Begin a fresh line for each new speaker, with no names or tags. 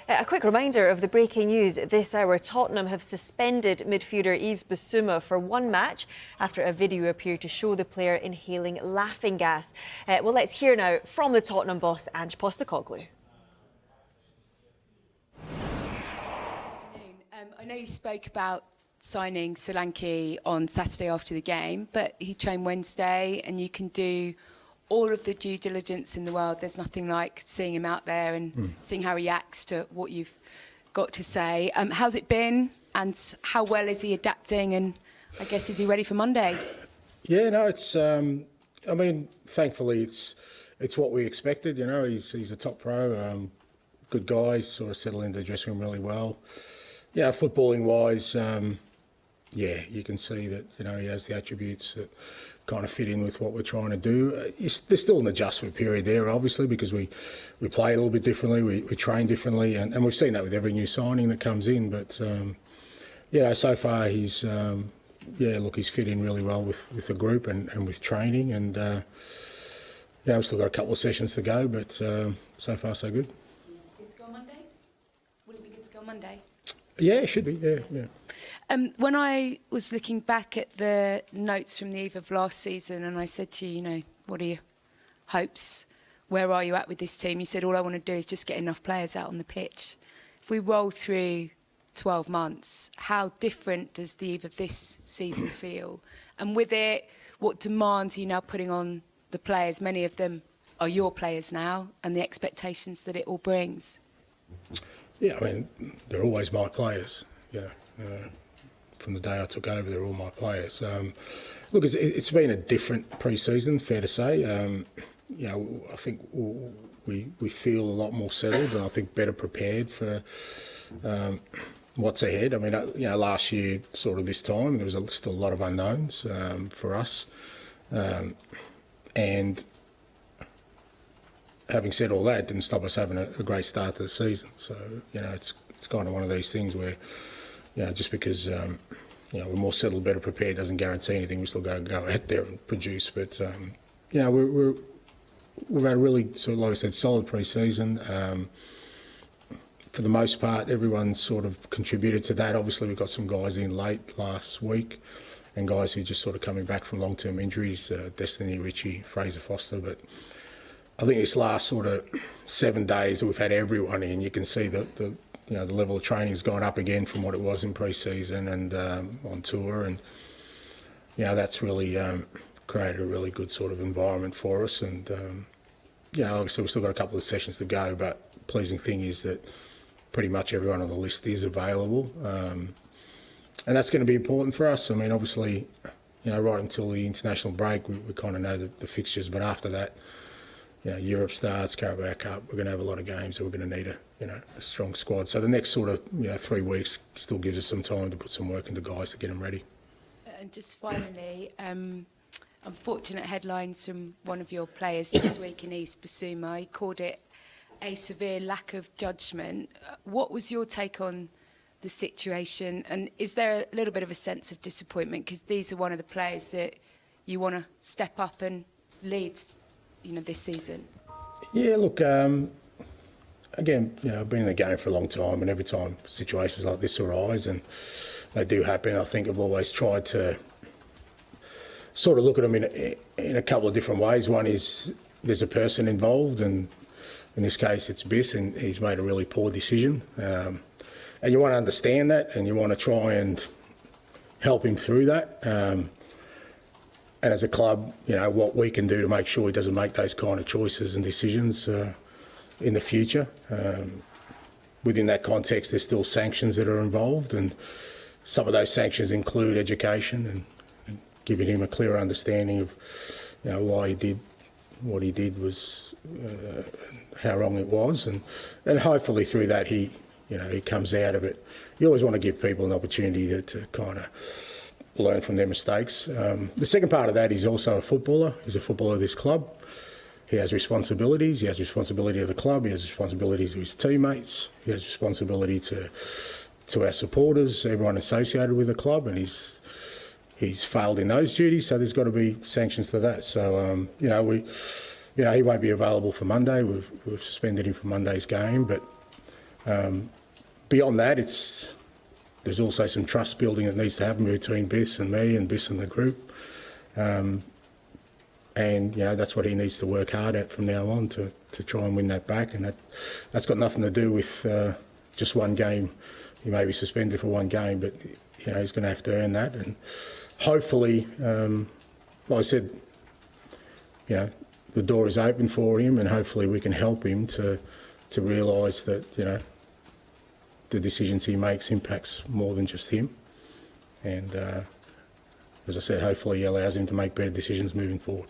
A quick reminder of the breaking news this hour. Tottenham have suspended midfielder Yves Bissouma for one match after a video appeared to show the player inhaling laughing gas. Well, let's hear now from the Tottenham boss, Ange Postecoglou.
I know you spoke about signing Solanke on Saturday after the game, but he trained Wednesday and you can do all of the due diligence in the world. There's nothing like seeing him out there and seeing how he reacts to what you've got to say. How's it been and how well is he adapting, and I guess is he ready for Monday?
Yeah, no, it's, I mean, thankfully it's what we expected, you know. He's a top pro, good guy, sort of settled into the dressing room really well. Yeah, footballing wise, yeah, you can see that, you know, he has the attributes that kind of fit in with what we're trying to do. There's still an adjustment period there, obviously, because we play a little bit differently, we train differently, and we've seen that with every new signing that comes in. But, you know, so far he's, yeah, look, he's fit in really well with the group and with training. And, yeah, we've still got a couple of sessions to go, but so far so good.
Good to go on Monday? Will it be good to go on Monday?
Yeah, it should be, yeah.
When I was looking back at the notes from the eve of last season and I said to you, you know, what are your hopes? Where are you at with this team? You said, all I want to do is just get enough players out on the pitch. If we roll through 12 months, how different does the eve of this season feel? And with it, what demands are you now putting on the players? Many of them are your players now, and the expectations that it all brings.
Yeah, I mean, they're always my players, you know. From the day I took over, they're all my players. Look, it's been a different pre-season, fair to say. You know, I think we feel a lot more settled and I think better prepared for what's ahead. I mean, you know, last year, sort of this time, there was still a lot of unknowns for us. And having said all that, it didn't stop us having a great start to the season. So, you know, it's kind of one of these things where, you know, just because you know, we're more settled, better prepared, doesn't guarantee anything. We still got to go out there and produce. But you know, we've had a really, sort of, like I said, solid pre-season. For the most part, everyone's sort of contributed to that. Obviously, we've got some guys in late last week, and guys who are just sort of coming back from long-term injuries. Destiny, Richie, Fraser Foster, but I think this last sort of 7 days that we've had everyone in, you can see that you know, the level of training has gone up again from what it was in pre-season and on tour, and you know, that's really created a really good sort of environment for us. And you know, like I said, we've still got a couple of sessions to go, but pleasing thing is that pretty much everyone on the list is available, and that's going to be important for us. I mean, obviously, you know, right until the international break, we kind of know the fixtures, but after that, you know, Europe starts, Carabao Cup, we're going to have a lot of games, so we're going to need a strong squad. So the next sort of, you know, 3 weeks still gives us some time to put some work into guys to get them ready.
And just finally, unfortunate headlines from one of your players this week in Yves Bissouma. He called it a severe lack of judgment. What was your take on the situation? And is there a little bit of a sense of disappointment? Because these are one of the players that you want to step up and lead, you know, this season.
Yeah, look, again, you know, I've been in the game for a long time, and every time situations like this arise, and they do happen, I think I've always tried to sort of look at them in a couple of different ways. One is there's a person involved, and in this case it's Biss, and he's made a really poor decision. And you want to understand that, and you want to try and help him through that. And as a club, you know, what we can do to make sure he doesn't make those kind of choices and decisions in the future. Within that context, there's still sanctions that are involved, and some of those sanctions include education and giving him a clearer understanding of, you know, why he did what he did, was how wrong it was, and hopefully through that he comes out of it. You always want to give people an opportunity to kind of learn from their mistakes. The second part of that is also a footballer. He's a footballer of this club. He has responsibilities. He has responsibility to the club. He has responsibility to his teammates. He has responsibility to our supporters, everyone associated with the club, and he's failed in those duties. So there's got to be sanctions to that. So he won't be available for Monday. We've suspended him for Monday's game, but Beyond that, there's also some trust building that needs to happen between Biss and me and Biss and the group. And that's what he needs to work hard at from now on to try and win that back. And that's got nothing to do with just one game. He may be suspended for one game, but he's going to have to earn that. And hopefully, like I said, the door is open for him, and hopefully we can help him to realise that the decisions he makes impacts more than just him. And as I said, hopefully he allows him to make better decisions moving forward.